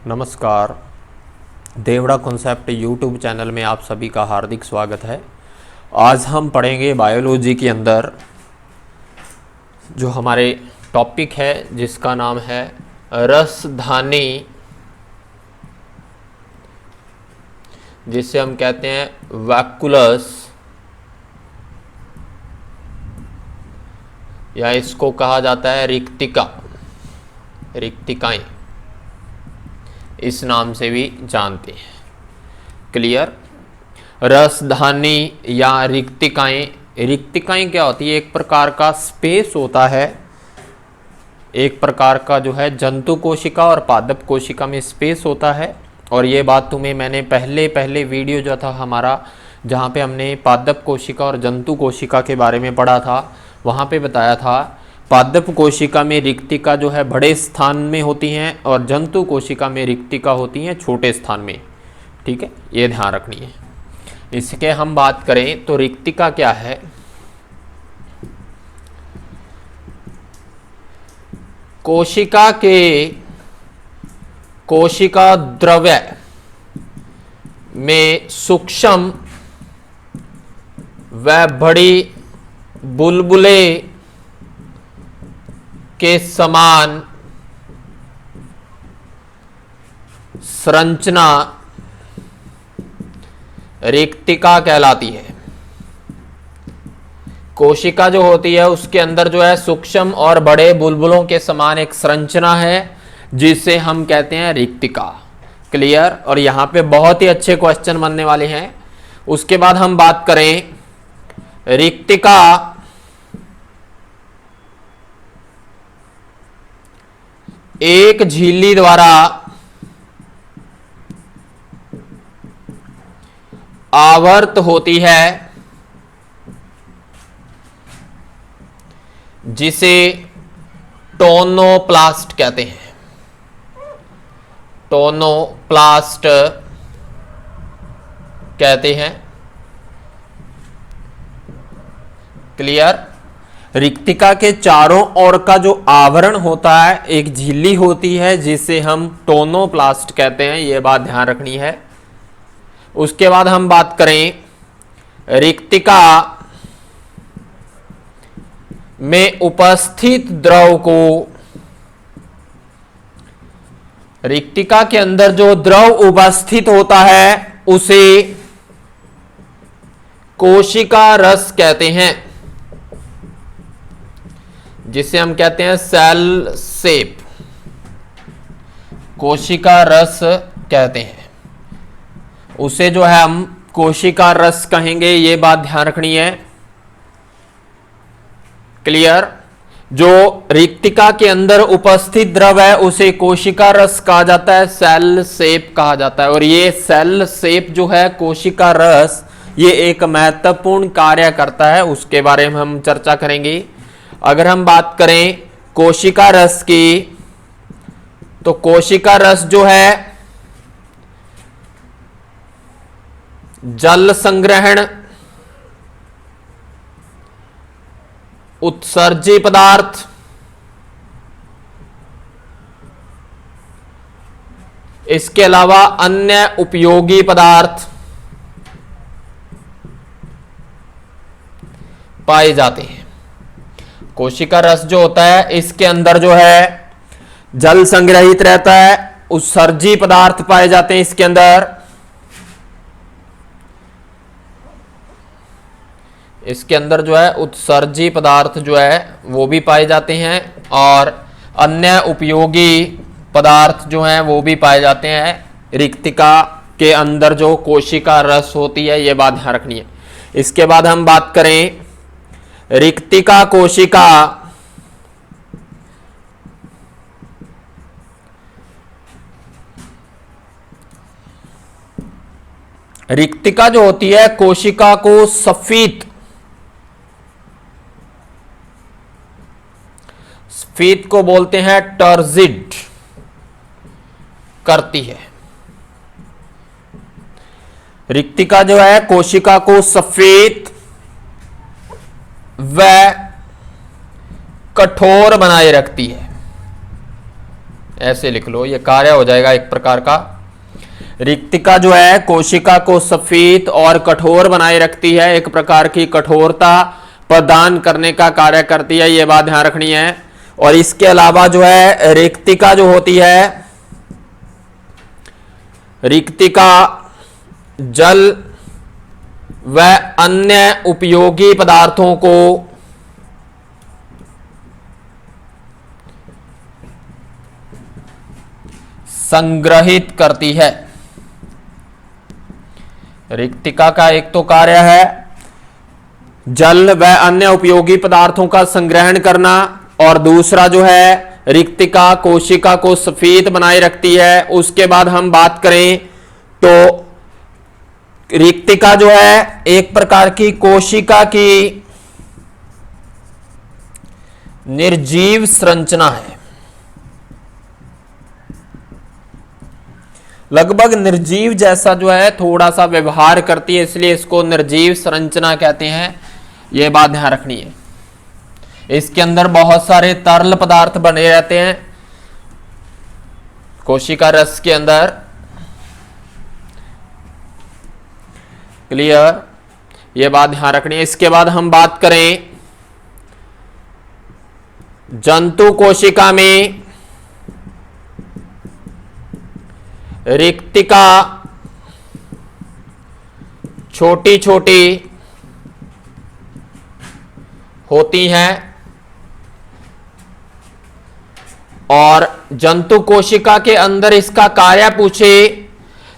नमस्कार। Devda concept YouTube channel में आप सभी का हार्दिक स्वागत है। आज हम पढ़ेंगे बायोलॉजी के अंदर जो हमारे टॉपिक है जिसका नाम है रसधानी, जिसे हम कहते हैं वैक्यूलस, या इसको कहा जाता है रिक्तिका, रिक्तिकाएं इस नाम से भी जानते हैं। क्लियर। रसधानी या रिक्तिकाएं, रिक्तिकाएं क्या होती है? एक प्रकार का स्पेस होता है, एक प्रकार का जो है जंतु कोशिका और पादप कोशिका में स्पेस होता है। और ये बात तुम्हें मैंने पहले वीडियो जो था हमारा, जहाँ पे हमने पादप कोशिका और जंतु कोशिका के बारे में पढ़ा था, वहाँ पे बताया था पादप कोशिका में रिक्तिका जो है बड़े स्थान में होती हैं और जंतु कोशिका में रिक्तिका होती हैं छोटे स्थान में। ठीक है, ये ध्यान रखनी है। इसके हम बात करें तो रिक्तिका क्या है? कोशिका के कोशिका द्रव्य में सूक्ष्म व बड़ी बुलबुले के समान संरचना रिक्तिका कहलाती है। कोशिका जो होती है उसके अंदर जो है सूक्ष्म और बड़े बुलबुलों के समान एक संरचना है जिसे हम कहते हैं रिक्तिका। क्लियर। और यहां पे बहुत ही अच्छे क्वेश्चन बनने वाले हैं। उसके बाद हम बात करें रिक्तिका एक झिल्ली द्वारा आवर्त होती है जिसे टोनोप्लास्ट कहते हैं। टोनोप्लास्ट कहते हैं। क्लियर। रिक्तिका के चारों ओर का जो आवरण होता है एक झिल्ली होती है जिसे हम टोनोप्लास्ट कहते हैं। यह बात ध्यान रखनी है। उसके बाद हम बात करें रिक्तिका में उपस्थित द्रव को, रिक्तिका के अंदर जो द्रव उपस्थित होता है उसे कोशिका रस कहते हैं, जिसे हम कहते हैं सेल सेप। कोशिका रस कहते हैं उसे, जो है हम कोशिका रस कहेंगे। ये बात ध्यान रखनी है। क्लियर। जो रिक्तिका के अंदर उपस्थित द्रव है उसे कोशिका रस कहा जाता है, सेल सेप कहा जाता है। और ये सेल सेप जो है कोशिका रस, ये एक महत्वपूर्ण कार्य करता है, उसके बारे में हम चर्चा करेंगे। अगर हम बात करें कोशिका रस की, तो कोशिका रस जो है जल संग्रहण, उत्सर्जी पदार्थ, इसके अलावा अन्य उपयोगी पदार्थ पाए जाते हैं। कोशिका रस जो होता है इसके अंदर जो है जल संग्रहित रहता है, उत्सर्जी पदार्थ पाए जाते हैं इसके अंदर, इसके अंदर जो है उत्सर्जी पदार्थ जो है वो भी पाए जाते हैं और अन्य उपयोगी पदार्थ जो हैं वो भी पाए जाते हैं रिक्तिका के अंदर जो कोशिका रस होती है। ये बात ध्यान रखनी है। इसके बाद हम बात करें रिक्तिका कोशिका रिक्तिका जो होती है कोशिका को सफेद को बोलते हैं टर्जिड करती है। रिक्तिका जो है कोशिका को सफेद व कठोर बनाए रखती है। ऐसे लिख लो, ये कार्य हो जाएगा एक प्रकार का। रिक्तिका जो है कोशिका को सफेद और कठोर बनाए रखती है, एक प्रकार की कठोरता प्रदान करने का कार्य करती है, ये बात ध्यान रखनी है। और इसके अलावा जो है रिक्तिका जो होती है, रिक्तिका जल व अन्य उपयोगी पदार्थों को संग्रहित करती है। रिक्तिका का एक तो कार्य है जल व अन्य उपयोगी पदार्थों का संग्रहण करना, और दूसरा जो है रिक्तिका कोशिका को सफेद बनाए रखती है। उसके बाद हम बात करें तो रिक्तिका जो है एक प्रकार की कोशिका की निर्जीव संरचना है, लगभग निर्जीव जैसा जो है थोड़ा सा व्यवहार करती है, इसलिए इसको निर्जीव संरचना कहते हैं, यह बात ध्यान रखनी है। इसके अंदर बहुत सारे तरल पदार्थ बने रहते हैं कोशिका रस के अंदर। क्लियर, यह बात ध्यान रखनी है। इसके बाद हम बात करें जंतु कोशिका में रिक्तिका छोटी छोटी होती हैं, और जंतु कोशिका के अंदर इसका कार्य पूछे,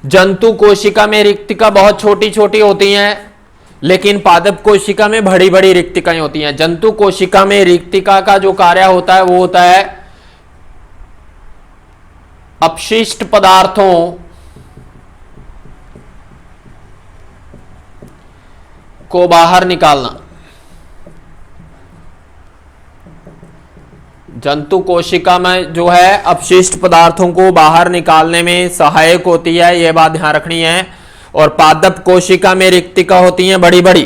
जंतु कोशिका में रिक्तिका बहुत छोटी छोटी होती हैं, लेकिन पादप कोशिका में बड़ी बड़ी रिक्तिकाएं होती हैं। जंतु कोशिका में रिक्तिका का जो कार्य होता है वो होता है अपशिष्ट पदार्थों को बाहर निकालना। जंतु कोशिका में जो है अपशिष्ट पदार्थों को बाहर निकालने में सहायक होती है, यह बात ध्यान रखनी है। और पादप कोशिका में रिक्तिका होती हैं बड़ी बड़ी,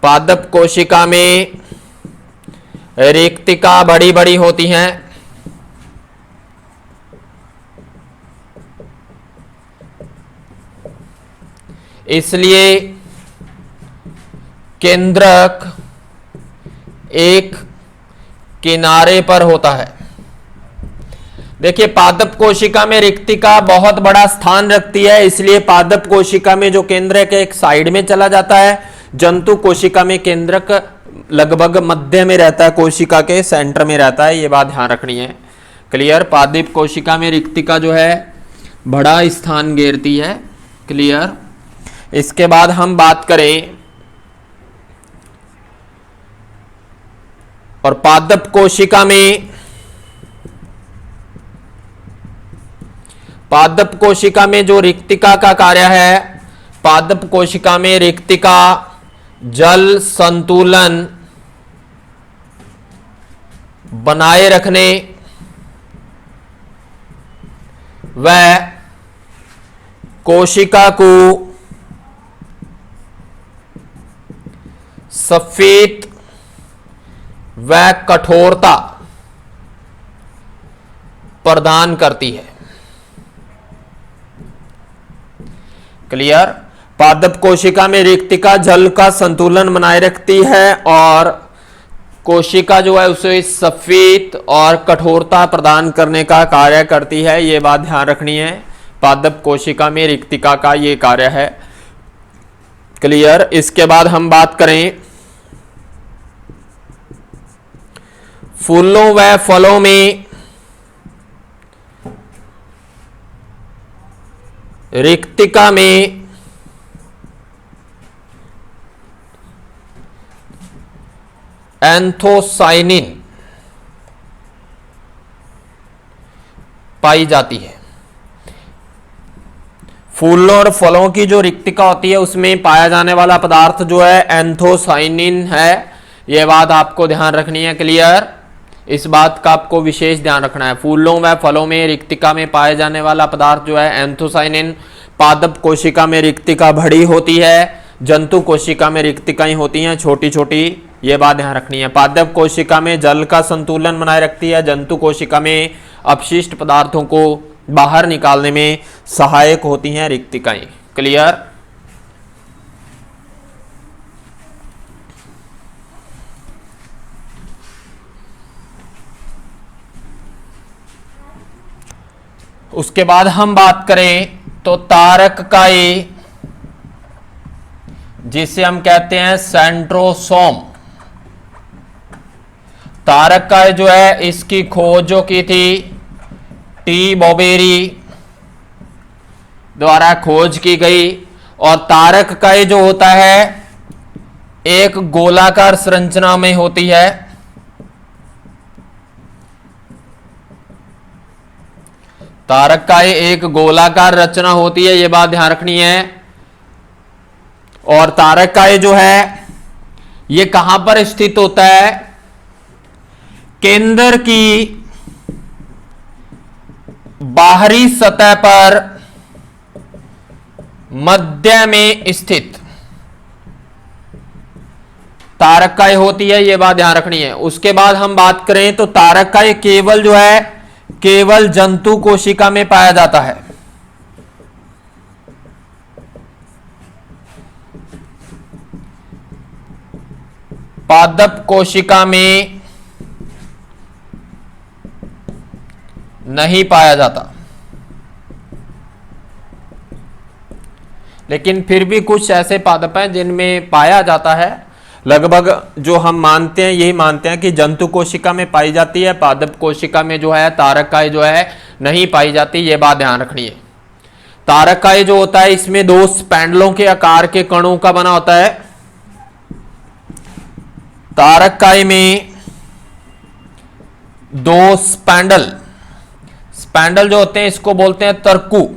पादप कोशिका में रिक्तिका बड़ी बड़ी होती हैं, इसलिए केंद्रक एक किनारे पर होता है। देखिए पादप कोशिका में रिक्तिका बहुत बड़ा स्थान रखती है, इसलिए पादप कोशिका में जो केंद्रक एक साइड में चला जाता है, जंतु कोशिका में केंद्रक लगभग मध्य में रहता है, कोशिका के सेंटर में रहता है, ये बात ध्यान रखनी है। क्लियर, पादप कोशिका में रिक्तिका जो है बड़ा स्थान घेरती है। क्लियर, इसके बाद हम बात करें और पादप कोशिका में, पादप कोशिका में जो रिक्तिका का कार्य है, पादप कोशिका में रिक्तिका जल संतुलन बनाए रखने व कोशिका को सफेद व कठोरता प्रदान करती है। क्लियर, पादप कोशिका में रिक्तिका जल का संतुलन बनाए रखती है और कोशिका जो है उसे सफेद और कठोरता प्रदान करने का कार्य करती है, यह बात ध्यान रखनी है। पादप कोशिका में रिक्तिका का यह कार्य है। क्लियर, इसके बाद हम बात करें फूलों व फलों में रिक्तिका में एंथोसाइनिन पाई जाती है। फूलों और फलों की जो रिक्तिका होती है उसमें पाया जाने वाला पदार्थ जो है एंथोसाइनिन है, यह बात आपको ध्यान रखनी है। क्लियर, इस बात का आपको विशेष ध्यान रखना है। फूलों व फलों में रिक्तिका में पाए जाने वाला पदार्थ जो है एंथोसाइनिन। पादप कोशिका में रिक्तिका बड़ी होती है, जंतु कोशिका में रिक्तिकाएं होती हैं छोटी छोटी, ये बात ध्यान रखनी है। पादप कोशिका में जल का संतुलन बनाए रखती है, जंतु कोशिका में अपशिष्ट पदार्थों को बाहर निकालने में सहायक होती हैं रिक्तिकाएं। क्लियर? उसके बाद हम बात करें तो तारककाय, जिसे हम कहते हैं सेंट्रोसोम। तारककाय जो है इसकी खोज जो की थी टी बॉबेरी द्वारा खोज की गई। और तारककाय जो होता है एक गोलाकार संरचना में होती है। तारककाय एक गोलाकार रचना होती है, यह बात ध्यान रखनी है। और तारककाय जो है यह कहां पर स्थित होता है? केंद्र की बाहरी सतह पर मध्य में स्थित तारककाय होती है, यह बात ध्यान रखनी है। उसके बाद हम बात करें तो तारककाय केवल जो है केवल जंतु कोशिका में पाया जाता है। पादप कोशिका में नहीं पाया जाता, लेकिन फिर भी कुछ ऐसे पादप हैं जिनमें पाया जाता है। लगभग जो हम मानते हैं यही मानते हैं कि जंतु कोशिका में पाई जाती है, पादप कोशिका में जो है तारककाय जो है नहीं पाई जाती, यह बात ध्यान रखनी है। तारककाय जो होता है इसमें दो स्पैंडलों के आकार के कणों का बना होता है। तारककाय में दो स्पैंडल जो होते हैं इसको बोलते हैं तरकु।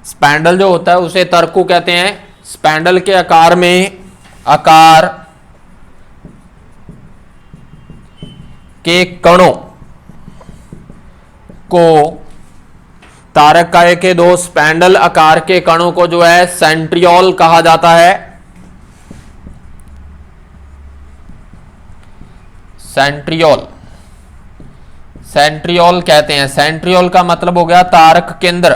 स्पैंडल जो होता है उसे तरकु कहते हैं। स्पैंडल के आकार के कणों को तारककाय के दो स्पैंडल आकार के कणों को जो है सेंट्रियोल कहा जाता है। सेंट्रियोल कहते हैं। सेंट्रियोल का मतलब हो गया तारक केंद्र।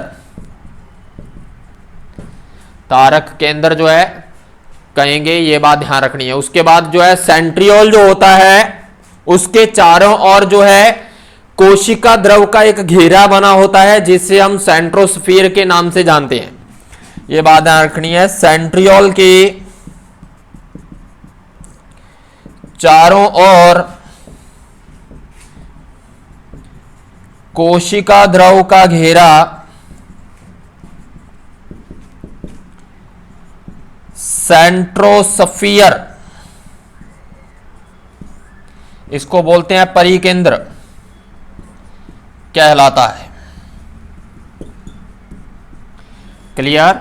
तारक केंद्र जो है कहेंगे, ये बात ध्यान रखनी है। उसके बाद जो है सेंट्रियोल जो होता है उसके चारों ओर जो है कोशिका द्रव का एक घेरा बना होता है जिसे हम सेंट्रोस्फीयर के नाम से जानते हैं। यह बात ध्यान रखनी है। सेंट्रियोल के चारों ओर कोशिका द्रव का घेरा सेंट्रोस्फीयर, इसको बोलते हैं परिकेंद्र कहलाता है। क्लियर?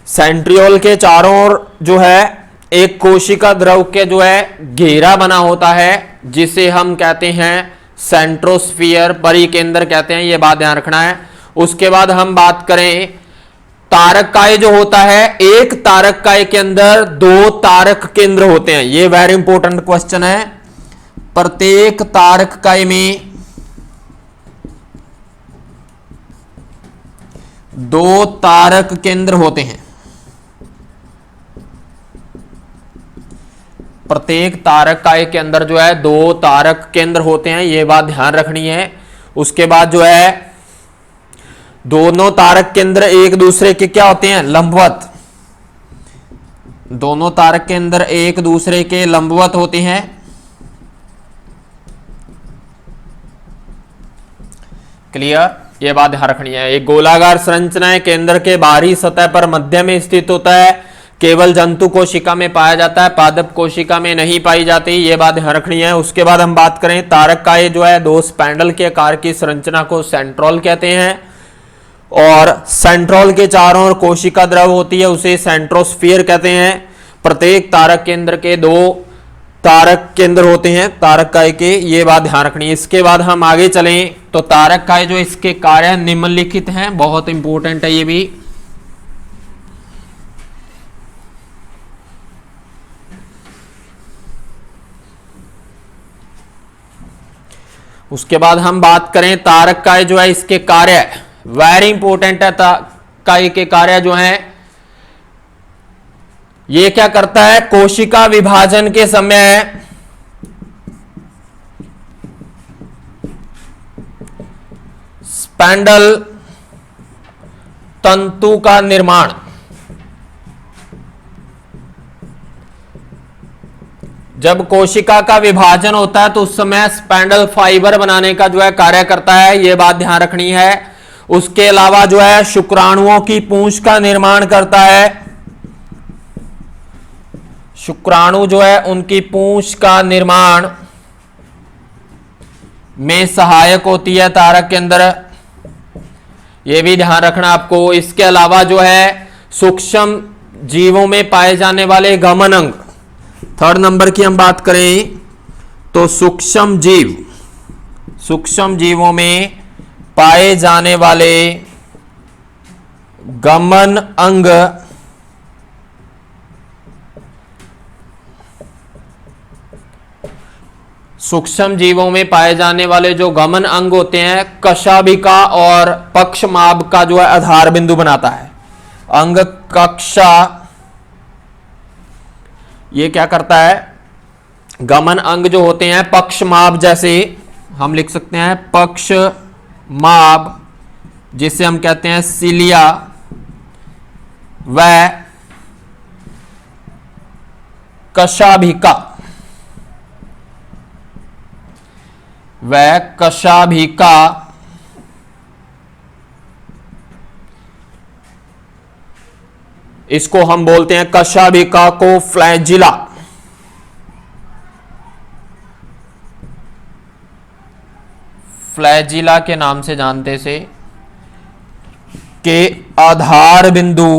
सेंट्रियोल के चारों ओर जो है एक कोशिका द्रव के जो है घेरा बना होता है जिसे हम कहते हैं सेंट्रोस्फीयर, परिकेंद्र कहते हैं, यह बात ध्यान रखना है। उसके बाद हम बात करें तारककाय जो होता है, एक तारककाय के अंदर दो तारक केंद्र होते हैं। यह वेरी इंपॉर्टेंट क्वेश्चन है। प्रत्येक तारककाय में दो तारक केंद्र होते हैं। प्रत्येक तारककाय के अंदर जो है दो तारक केंद्र होते हैं, यह बात ध्यान रखनी है। उसके बाद जो है दोनों तारक केंद्र एक दूसरे के क्या होते हैं? लंबवत। दोनों तारक केंद्र एक दूसरे के लंबवत होते हैं। क्लियर? यह बात ध्यान रखनी है। एक गोलाकार संरचना है, केंद्र के बाहरी सतह पर मध्य में स्थित होता है, केवल जंतु कोशिका में पाया जाता है, पादप कोशिका में नहीं पाई जाती, यह बात ध्यान रखनी है। उसके बाद हम बात करें तारककाय जो है दो स्पैंडल के आकार की संरचना को सेंट्रोल कहते हैं। और सेंट्रोल के चारों ओर कोशिका द्रव होती है उसे सेंट्रोस्फीयर कहते हैं। प्रत्येक तारक केंद्र के दो तारक केंद्र होते हैं तारककाय के, ये बात ध्यान रखनी है। इसके बाद हम आगे चलें तो तारककाय जो इसके कार्य निम्नलिखित हैं, बहुत इंपॉर्टेंट है ये भी। उसके बाद हम बात करें तारक काय जो है इसके कार्य, वेरी इंपॉर्टेंट है। काय के कार्य जो हैं, ये क्या करता है, कोशिका विभाजन के समय स्पैंडल तंतु का निर्माण, जब कोशिका का विभाजन होता है तो उस समय स्पैंडल फाइबर बनाने का जो है कार्य करता है, यह बात ध्यान रखनी है। उसके अलावा जो है शुक्राणुओं की पूंछ का निर्माण करता है, शुक्राणु जो है उनकी पूंछ का निर्माण में सहायक होती है तारक के अंदर, यह भी ध्यान रखना आपको। इसके अलावा जो है सूक्ष्म जीवों में पाए जाने वाले गमन अंग, थर्ड नंबर की हम बात करें तो सूक्ष्म जीवों में पाए जाने वाले गमन अंग सूक्ष्म जीवों में पाए जाने वाले जो गमन अंग होते हैं, कशाभिका और पक्षमाभ का जो है आधार बिंदु बनाता है। अंग कक्षा ये क्या करता है, गमन अंग जो होते हैं पक्षमाभ, जैसे हम लिख सकते हैं पक्षमाभ, जिसे हम कहते हैं सिलिया, व कशाभिका, इसको हम बोलते हैं कशाभिका को फ्लैजिला। फ्लैजिला के नाम से जानते से के आधार बिंदु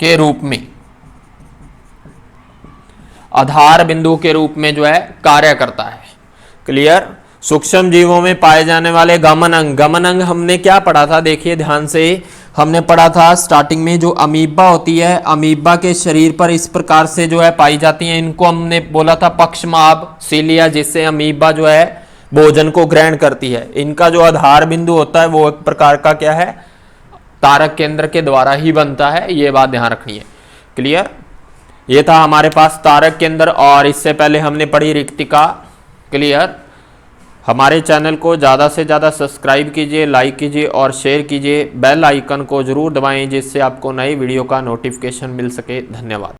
के रूप में, आधार बिंदु के रूप में जो है कार्य करता है। क्लियर। सूक्ष्म जीवों में पाए जाने वाले गमन अंग हमने क्या पढ़ा था, देखिए ध्यान से, हमने पढ़ा था स्टार्टिंग में जो अमीबा होती है, अमीबा के शरीर पर इस प्रकार से जो है पाई जाती हैं, इनको हमने बोला था पक्षमाभ, सिलिया, जिससे अमीबा जो है भोजन को ग्रहण करती है। इनका जो आधार बिंदु होता है वो एक प्रकार का क्या है, तारक केंद्र के द्वारा ही बनता है, ये बात ध्यान रखनी है। क्लियर। ये था हमारे पास तारक केंद्र, और इससे पहले हमने पढ़ी रिक्तिका। क्लियर। हमारे चैनल को ज़्यादा से ज़्यादा सब्सक्राइब कीजिए, लाइक कीजिए और शेयर कीजिए। बेल आइकन को जरूर दबाएं जिससे आपको नई वीडियो का नोटिफिकेशन मिल सके। धन्यवाद।